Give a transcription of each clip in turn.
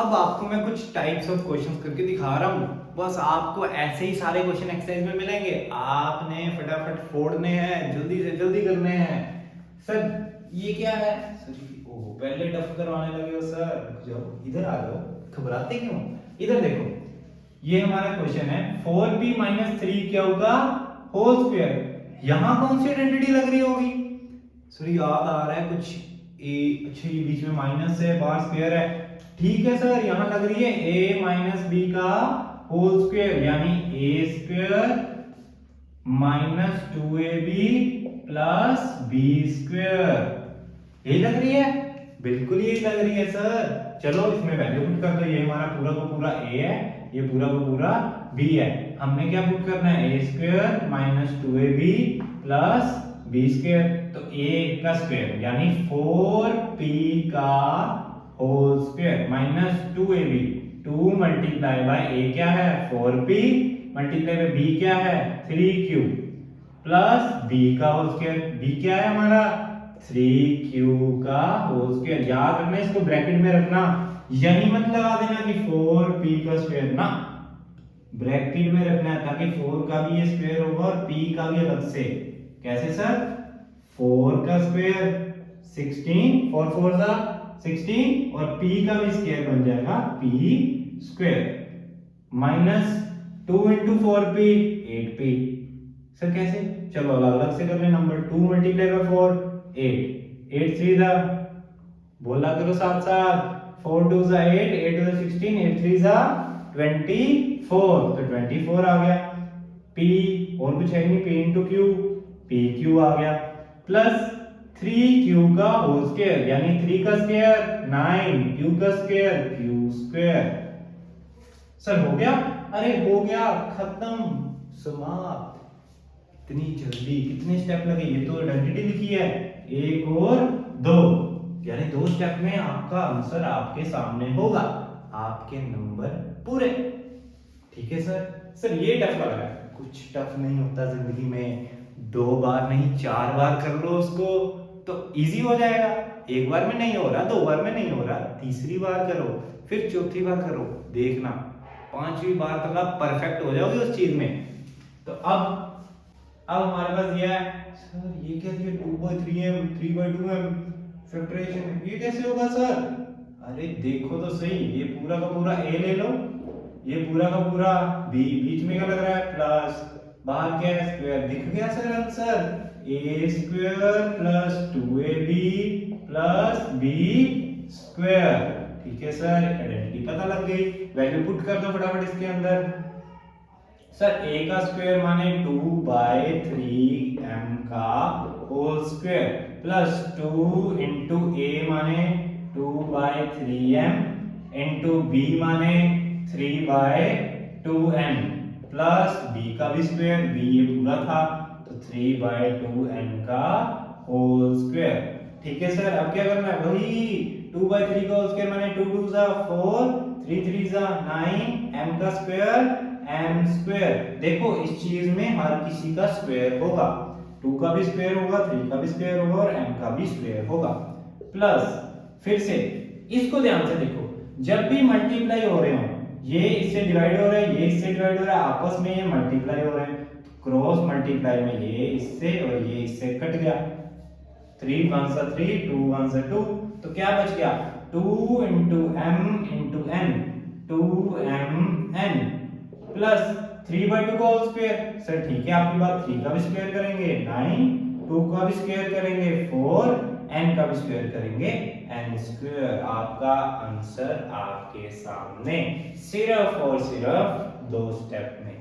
अब आपको मैं कुछ टाइप्स ऑफ क्वेश्चंस करके दिखा रहा हूँ। बस आपको ऐसे ही सारे क्वेश्चन एक्सरसाइज में मिलेंगे, आपने फटाफट फोड़ने हैं, जल्दी से जल्दी करने हैं। सर ये क्या है? सर ओह पहले टफ करवाने लगे हो सर, रुक जाओ, इधर आ जाओ, घबराते क्यों? इधर देखो, ये हमारा क्वेश्चन है 4p माइनस 3q का होल स्क्वायर। यहाँ कौन सी आइडेंटिटी लग रही होगी? सर याद आ रहा है कुछ ए, अच्छा ये बीच में माइनस है, बाहर स्क्वायर है, ठीक है सर। यहाँ लग रही है a माइनस बी का होल स्क्वायर, यानी A square minus 2ab plus B square. यही लग रही है, बिल्कुल यही लग रही है सर। चलो इसमें वैल्यू पुट कर दो, ये हमारा पूरा का पूरा a है, ये पूरा का पूरा b है। हमने क्या पुट करना है? a square minus 2ab plus B square. तो a का स्क्वायर यानी 4p का whole square minus 2ab, 2 multiply by a क्या है? 4p मल्टीप्लाई बाय b क्या है? 3q प्लस b का होल स्क्वायर। b क्या है हमारा? 3q का होल स्क्वायर। याद रखना, इसको ब्रैकेट में रखना, यही मत लगा देना कि 4p का स्क्वायर ना, ब्रैकेट में रखना है ताकि 4 का भी ये स्क्वायर होगा और p का भी अलग से। कैसे सर? 4 का स्क्वायर 16, 4 4 जा 16 और p का भी स्क्वायर बन जाएगा p square minus 2 into 4p 8p। Sir कैसे? चलो अलग अलग से कर ले नंबर। 2 मल्टीप्लाई बाय 4 8, 8 3 जा, बोला करो साथ साथ, 4 2 जा 8, 8 2 जा 16, 8 3 जा 24, तो 24 आ गया। p और कुछ है नहीं, p into q, p q आ गया प्लस 3q का होल स्क्वायर यानी 3 का स्क्वायर 9, q का स्क्वायर q स्क्वायर। सर हो गया? अरे हो गया, खत्म, समाप्त। इतनी जल्दी कितने स्टेप लगे? ये तो आइडेंटिटी लिखी है, एक और दो, यानी 2 स्टेप में आपका आंसर आपके सामने होगा, आपके नंबर पूरे। ठीक है सर। सर ये टफ लग रहा है, कुछ टफ नहीं होता जिंदगी में, 2 बार नहीं 4 बार कर लो उसको तो इजी हो जाएगा। एक बार में नहीं हो रहा, 2 बार में नहीं हो रहा, तीसरी बार करो, फिर चौथी बार करो, देखना 5वीं बार तक आप परफेक्ट हो जाओगे उस चीज में। तो अब हमारे पास ये है। सर ये क्या दिया? 2/3m 3/2m फैक्टराइजेशन, ये कैसे होगा सर? अरे देखो तो सही, ये पूरा का पूरा a ले लो, ये पूरा का पूरा b, बीच में क्या लग रहा है? प्लस, बाहर क्या है? स्क्वायर। दिख गया sir answer, a square plus 2ab plus b square. ठीक है सर, आइडेंटिटी पता लग गई, वैल्यू पुट कर दो फटाफट इसके अंदर। सर a का स्क्वायर माने 2/3m का whole square plus 2 into a माने 2/3m इंटू b माने 3/2m प्लस b का भी स्क्वायर, b ये पूरा था तो 3/2m का होल स्क्वायर। ठीक है सर, अब क्या करना है? वही 2/3 का होल स्क्वायर माने 2 2 जा 4, 3 3 जा 9, m का स्क्वायर m स्क्वायर। देखो इस चीज में हर किसी का स्क्वायर होगा, 2 का भी स्क्वायर होगा, 3 का भी स्क्वायर होगा और m का भी स्क्वायर होगा। प्लस फिर से इसको ध्यान से देखो, जब भी मल्टीप्लाई हो रहे हो, ये इससे डिवाइड हो रहा है, ये इससे डिवाइड हो रहा है, आपस में ये मल्टीप्लाई हो रहे हैं, क्रॉस मल्टीप्लाई में ये इससे और ये इससे कट गया, 3 1 सा 3, 2 1 सा 2, तो क्या बच गया? 2 into m into n, 2mn plus 3/2 का होल स्क्वायर। सर ठीक है, आपकी बात, 3 का भी स्क्वायर करेंगे 9, 2 का भी स्क्वायर करेंगे 4, n का भी स्क्वायर करेंगे n स्क्वायर। आपका आंसर आपके सामने सिर्फ और सिर्फ 2 स्टेप में।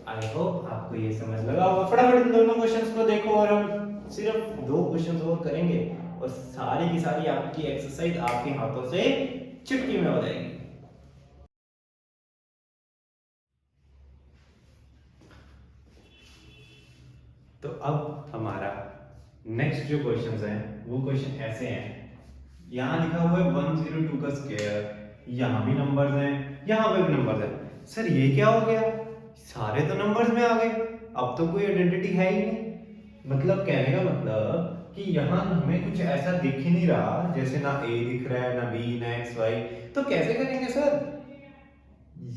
आई होप आपको ये समझ लगा होगा। फटाफट इन दोनों क्वेश्चंस को देखो और हम सिर्फ 2 क्वेश्चंस और करेंगे और सारी की सारी आपकी एक्सरसाइज आपके हाथों से चुटकी में हो जाएगी। तो अब हमारा नेक्स्ट जो क्वेश्चंस हैं वो क्वेश्चन ऐसे हैं, यहाँ लिखा हुआ है 102 का स्क्वायर, यहाँ भी नंबर्स हैं, यहाँ पे भी नंबर्स हैं। सर ये क्या हो गया? सारे तो नंबर्स में आ गए, अब तो कोई आइडेंटिटी है ही नहीं। मतलब कहने का मतलब कि यहाँ हमें कुछ ऐसा दिख ही नहीं रहा, जैसे ना ए दिख रहा है, ना बी, ना एक्स वाई, तो कैसे करेंगे सर?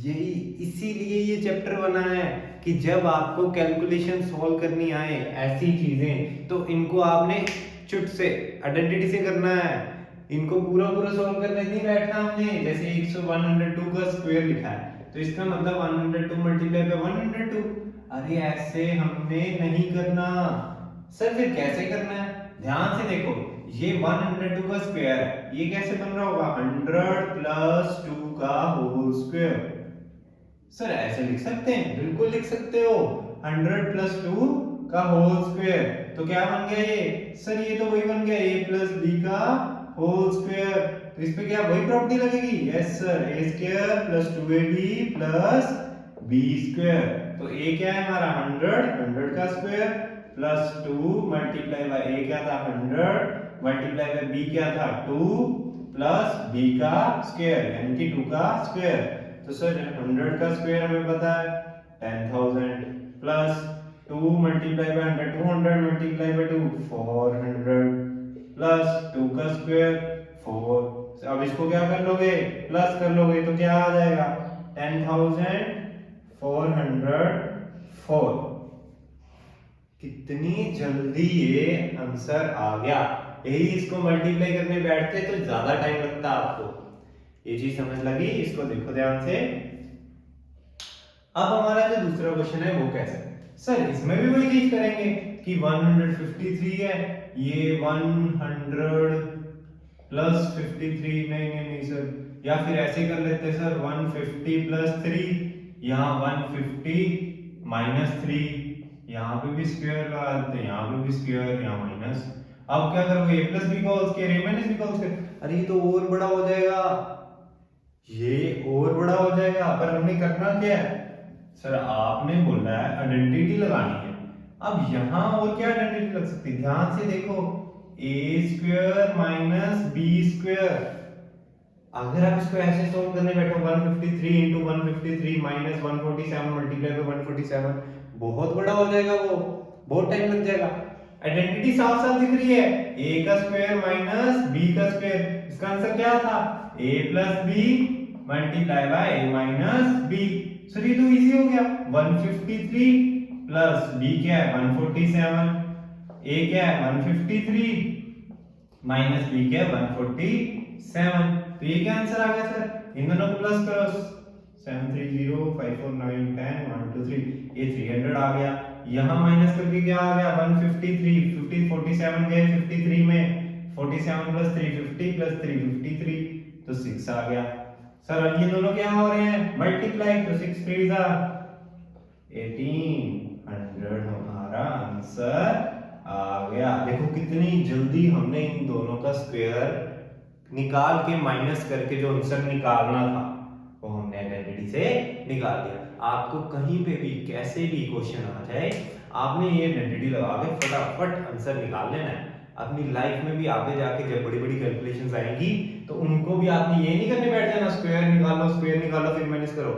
यही इसीलिए ये चैप्टर बना है कि जब आपको कैलकुलेशन सॉल्व करनी आए ऐसी चीजें, तो इनको आपने चुट से आइडेंटिटी से करना है। इनको पूरा पूरा सॉल्व करने नहीं बैठना हमने। जैसे 102 का स्क्वायर लिखा है तो इसका मतलब 102 मल्टीप्लाई बाय 102। अरे ऐसे हमने नहीं करना सर। फिर कैसे करना है? ध्यान से देखो, ये 102 का स्क्वायर है, ये कैसे बन रहा होगा? 100 प्लस 2 का होल स्क्वायर। सर ऐसे लिख सकते हैं? बिल्कुल लिख सकते हो। 100 प्लस 2 का होल स्क्वायर, तो क्या बन गया ये? सर ये तो वही बन गया a प्लस बी का होल स्क्वायर। तो इस पे क्या वही प्रॉपर्टी लगेगी? Yes sir, a square plus 2ab plus b square. तो a क्या है हमारा? 100 का square plus 2 multiply by a क्या था? 100 मल्टीप्लाई बाय b क्या था? 2 प्लस b का स्क्वायर यानी कि 2 का स्क्वायर। तो सर 100 का स्क्वायर हमें पता है 10,000 plus 2 multiply bye 100, 200 multiply by 2 400 plus 2 का स्क्वायर 4। अब इसको क्या कर लोगे? प्लस कर लोगे तो क्या आ जाएगा? 10,404। कितनी जल्दी ये आंसर आ गया। यही इसको मल्टीप्लाई करने बैठते तो ज्यादा टाइम लगता आपको। ये चीज समझ लगी? इसको देखो ध्यान से। अब हमारा जो दूसरा क्वेश्चन है वो कैसे? सर इसमें भी वही चीज करेंगे कि 153 है, ये 100 प्लस 53, नहीं सर, या फिर ऐसे कर लेते हैं सर 150 प्लस 3, यहाँ 150 माइनस 3, यहाँ पे भी स्क्वायर लगा देते हैं, यहाँ पे भी स्क्वायर, यहाँ माइनस। अब क्या करोगे? a प्लस बी का whole square, a minus B का होल स्क्वायर। अरे ये तो और बड़ा हो जाएगा, ये और बड़ा हो जाएगा। पर हमने करना क्या है? सर आपने बोला है आइडेंटिटी लगानी है। अब यहां और क्या आइडेंटिटी लग सकती है? ध्यान से देखो, a square minus B square. अगर आप इसको ऐसे सॉल्व करने बैठो 153 into 153 माइनस 147 मल्टीप्लाई बाय 147, बहुत बड़ा हो जाएगा, वो बहुत टाइम लग जाएगा। आइडेंटिटी साफ साफ दिख रही है, a का स्क्वायर माइनस b का स्क्वायर। इसका आंसर क्या था? a plus B multiply by a minus b। Sir ये तो इजी हो गया। 153 प्लस b क्या है? 147, a क्या है? 153 माइनस b क्या है? 147। तो ये क्या आंसर आ गया सर? इन दोनों को प्लस करो, 730 549 10 1 2 3, ये 300 आ गया। यहां माइनस करके क्या आ गया? 153, 50 47 गए 53 में, 47 प्लस 3 50 प्लस 3 53, तो 6 आ गया। सर अब ये दोनों क्या हो रहे हैं? मल्टीप्लाई, तो 6 3 जा 1800 हमारा आंसर आ गया। देखो कितनी जल्दी हमने इन दोनों का स्क्वायर निकाल के माइनस करके जो आंसर निकालना था वो हमने आइडेंटिटी से निकाल दिया। आपको कहीं पे भी कैसे भी क्वेश्चन आ जाए, आपने ये आइडेंटिटी लगा के फटाफट आंसर निकाल लेना है। अपनी लाइफ में भी आगे जाके जब बड़ी बड़ी कैलकुलेशंस आएंगी तो उनको भी आपने ये नहीं करने बैठ जाना स्क्वायर निकालो फिर माइनस करो।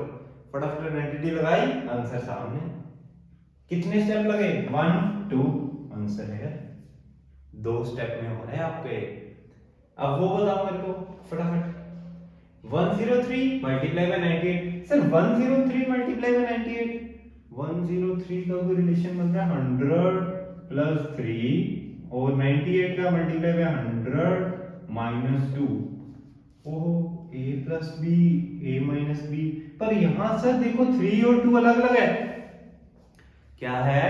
फटाफट आइडेंटिटी लगाई, आंसर सामने। कितने स्टेप लगे? 1 2, आंसर है 2 स्टेप में हो रहा है आपके। अब वो बताओ मेरे को फटाफट। 103 multiply by 98। Sir 103 multiply by 98, 103 का कोई रिलेशन बन रहा है 100 प्लस 3 और 98 का मल्टीप्लाई बाय 100 माइनस 2। ओहो, a plus B, a minus B. पर यहां सर देखो 3 और 2 अलग अलग है। क्या है?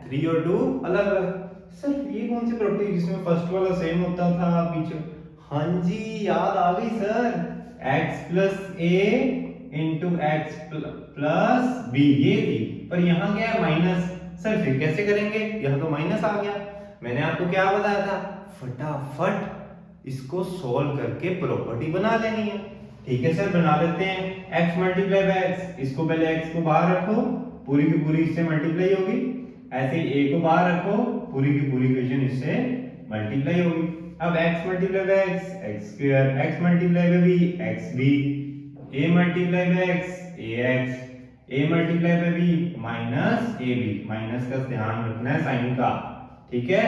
3 और 2 अलग अलग। सर ये कौन सी प्रॉपर्टी जिसमें फर्स्ट वाला सेम होता था पीछे? हाँ जी याद आ गई सर, x प्लस ए इंटू एक्स प्लस बी, ये थी। पर यहाँ क्या है? माइनस। सर फिर कैसे करेंगे? यहाँ तो माइनस आ गया। मैंने आपको क्या बताया था? फटाफट इसको सॉल्व करके प्रॉपर्टी बना लेनी है। ठीक है सर, बना लेते हैं। x मल्टीप्लाई बाय x, इसको पहले x को बाहर रखो, पूरी की पूरी इससे मल्टीप्लाई होगी। ऐसे ही a को बाहर रखो, पूरी की पूरी इक्वेशन इससे मल्टीप्लाई होगी। अब x multiply by x, x square, x multiply by b, xb, a multiply by x, ax, a multiply by b minus ab। Minus का ध्यान रखना है साइन का। ठीक है,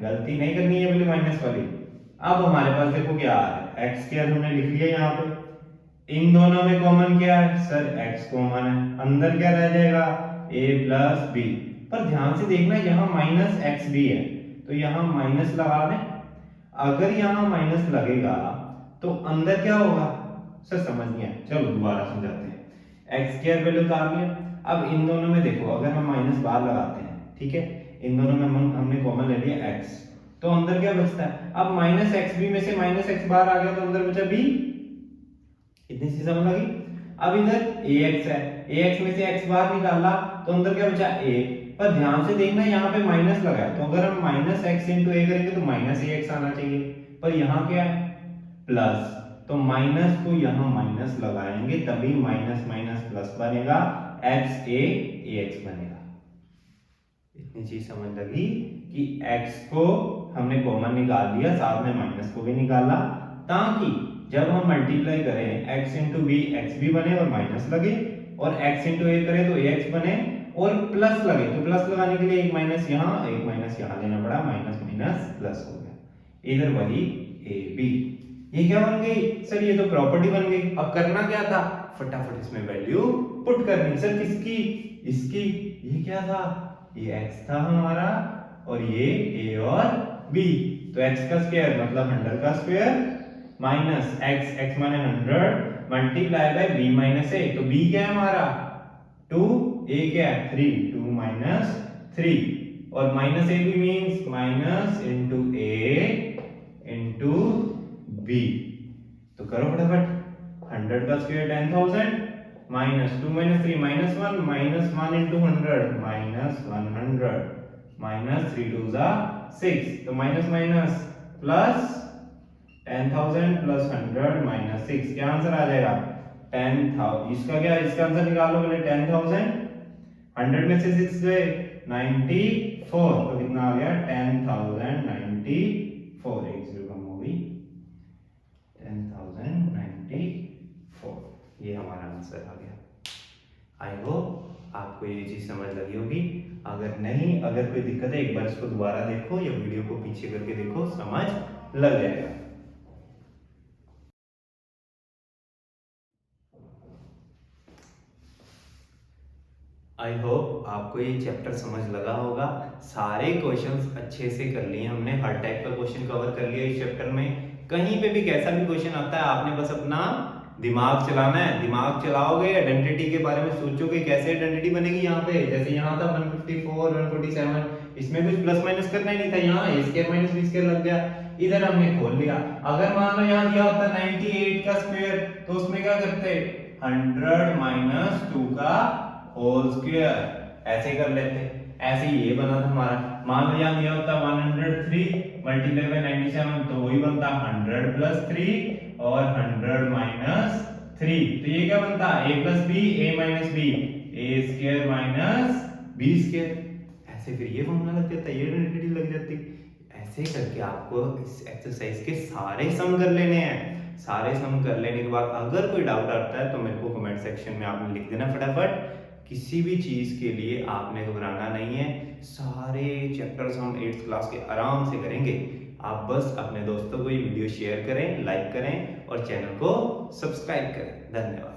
गलती नहीं करनी है पहले माइनस वाली। अब हमारे पास देखो क्या आ रहा है, एक्स स्क्वायर हमने लिख लिया यहाँ पे। इन दोनों में कॉमन क्या है सर, एक्स कॉमन है, अंदर क्या रह जाएगा a प्लस बी। पर ध्यान से देखना यहाँ माइनस एक्स भी है, तो यहाँ माइनस लगा दें। अगर यहाँ माइनस लगेगा तो अंदर क्या होगा सर, समझ नहीं आया, चलो दोबारा समझाते हैं। एक्स स्क्वायर वैल्यू उतार लिया। अब इन दोनों में देखो, अगर हम माइनस बाहर लगाते हैं, ठीक है, इन दोनों में हमने कॉमन ले लिया एक्स, तो अंदर क्या बचता है, अब माइनस एक्स बी में से माइनस एक्स बाहर आ गया तो अंदर बचा बी। इतनी सी समझ लगी। अब इधर ए एक्स है, ए एक्स में से एक्स बाहर निकाला तो अंदर क्या बचा ए। पर ध्यान से देखना यहाँ पे माइनस लगा है, तो अगर हम माइनस एक्स इंटू ए करेंगे तो माइनस ए एक्स आना चाहिए, पर यहाँ क्या है प्लस, तो माइनस को यहाँ माइनस लगाएंगे तभी माइनस माइनस प्लस बनेगा, एक्स ए एक्स बनेगा। इतनी चीज समझ लगी कि x को हमने कॉमन निकाल लिया, साथ में माइनस को भी निकाला, ताकि जब हम मल्टीप्लाई करें x इंटू बी एक्स भी बने और माइनस लगे, और x इंटू ए करें तो ax बने और प्लस लगे, तो प्लस लगाने के लिए एक माइनस यहाँ लेना पड़ा, माइनस माइनस प्लस हो गया। इधर वही ए बी, ये क्या बन गई सर, ये तो प्रॉपर्टी बन गई। अब करना क्या था, फटाफट इसमें वैल्यू पुट करनी। सर किसकी, इसकी, ये क्या था, ये x था हमारा और ये a और b, तो x का स्क्वायर मतलब 100 का स्क्वायर माइनस x माने 100 multiply by b minus a, तो b क्या है हमारा 2, a क्या है 3, 2 माइनस 3, और माइनस a भी means minus into a into b। तो करो फटाफट, 100 का square 10,000 minus 2 minus 3 minus 1 into 100 minus 100 minus 3 2 जा 6, तो minus minus plus 10,000 plus 100 minus 6, क्या आंसर आ जाएगा 10,000। इसका क्या, इसका आंसर निकालो पहले, 10,000 100 में से 6 गए 94, तो कितना आ गया 10,094, एक जीरो कम हो गई 10,094, ये हमारा आंसर आ गया। आई होप आपको ये चीज समझ लगी होगी। अगर नहीं, अगर कोई दिक्कत है एक बार इसको दोबारा देखो या वीडियो को पीछे करके देखो, समझ लग जाएगा। आई होप आपको ये चैप्टर समझ लगा होगा। सारे क्वेश्चंस अच्छे से कर लिए हमने, हर टाइप का क्वेश्चन कवर कर लिया इस चैप्टर में। कहीं पे भी कैसा भी क्वेश्चन आता है आपने बस अपना दिमाग चलाना है, दिमाग चलाओगे आइडेंटिटी के बारे में सोचोगे कैसे आइडेंटिटी बनेगी। यहाँ पे जैसे यहाँ था 154 147, इसमें कुछ प्लस माइनस करना ही नहीं था, यहाँ a square minus b square लग गया, इधर हमने खोल लिया। अगर मान लो यहाँ दिया होता 98 का स्क्वायर, तो उसमें क्या करते 100 माइनस 2 का होल स्क्वायर, ऐसे कर लेते। ऐसे ये बना था हमारा। मान लो यहाँ दिया होता 103 मल्टीप्लाई बाय 97, तो वही बनता 100 प्लस 3 और 100 माइनस 3, तो ये क्या बनता a plus B a minus B, a square minus b square. ऐसे फिर ये फॉर्मूला लग जाता, ये आइडेंटिटी लग जाती। ऐसे करके आपको इस एक्सरसाइज के सारे सम कर लेने हैं। सारे सम कर लेने के बाद अगर कोई डाउट आता है तो मेरे को कमेंट सेक्शन में आपने लिख देना फटाफट। किसी भी चीज के लिए आपने घबराना नहीं है, सारे चैप्टर्स हम 8th क्लास के आराम से करेंगे। आप बस अपने दोस्तों को ये वीडियो शेयर करें, लाइक करें और चैनल को सब्सक्राइब करें। धन्यवाद।